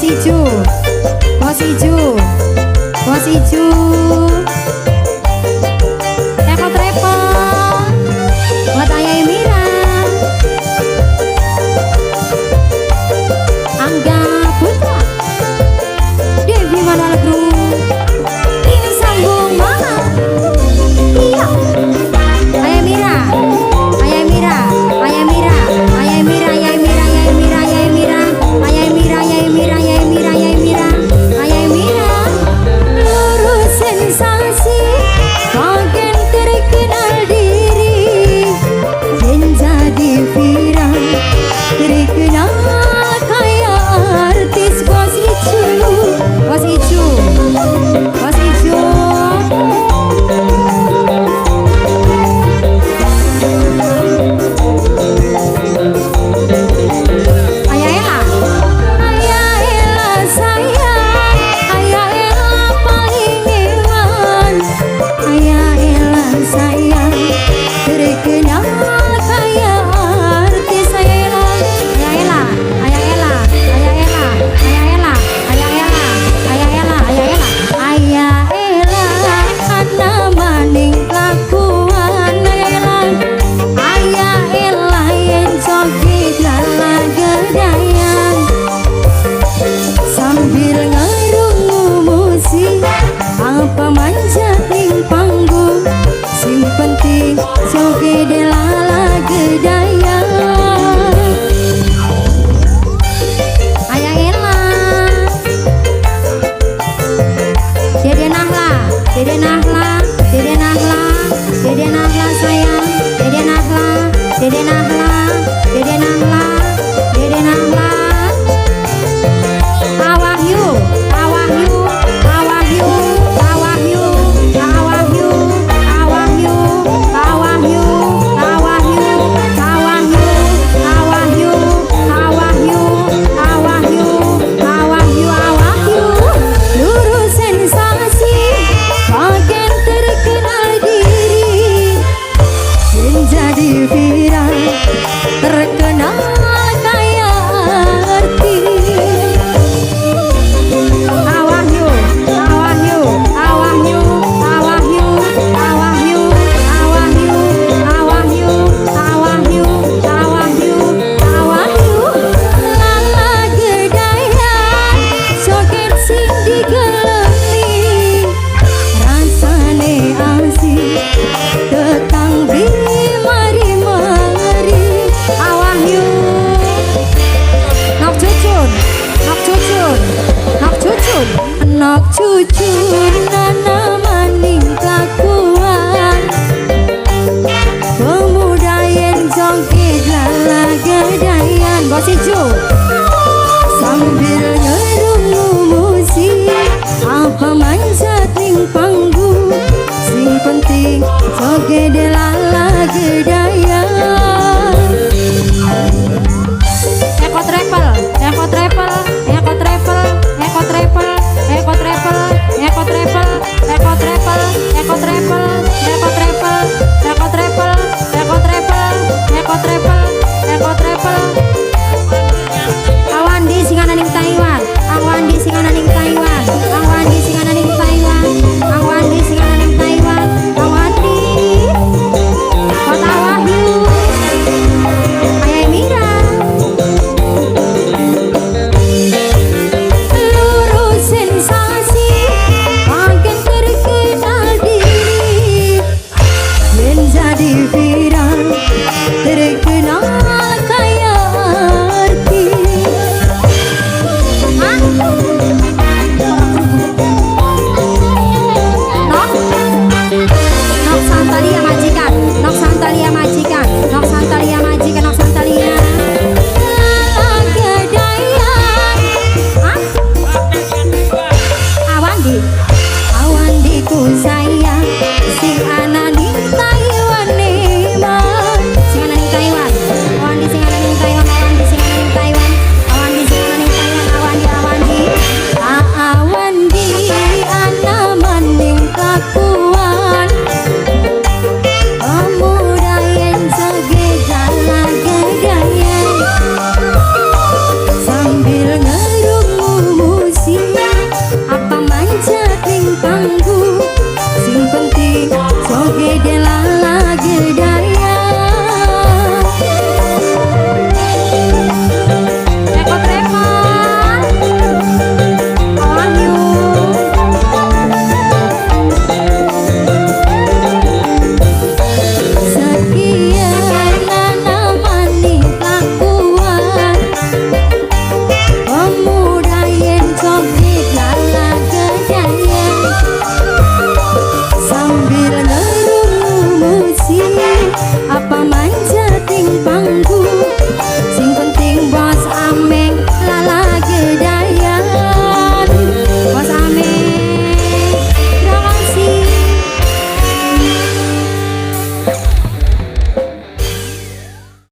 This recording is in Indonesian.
Bos Ijo, Bos Ijo, Bos Ijo. Repot-repot buat Ayah Mira. Angga Putra, Devi Manuel Group, ini sambung mana? Iya. Ayah Mira, Ayah Mira, Ayah Mira, Ayah Mira, Ayah Mira, Ayah Mira, Ayah Mira, Ayah Mira, Ayah Mira, Ayah Mira, Ayah Mira, Ayah Mira. Lurus sensasi, makin terkenal diri, menjadi viral, terkenal kayak artis. Bos Ijo, Bos Ijo, Bos Ijo. Joget delala gedaya. Ayah Ella, Dede Nahla, Dede Nahla, Dede Nahla, Dede Nahla sayang, Dede Nahla, Dede Nahla, Dede Nahla, Dede Nahla. Awahyu, Awahyu, Awahyu, Awahyu, Awahyu, Awahyu, Awahyu, Awahyu, Awahyu, Awahyu, Awahyu, Awahyu, Awahyu, Awahyu. Lurus sensasi, makin terkenal diri, menjadi viral, terkenal kayak artis. Awahyu, Awahyu, Awahyu, Awahyu, Awahyu, Awahyu, Awahyu, Awahyu, Awahyu, Awahyu. Lala gedaya, joget sing digelemi, rasane asik, tetang beri mari-mari. Awahyu, nak cucun, nak cucun, nak cucun, nak cucun.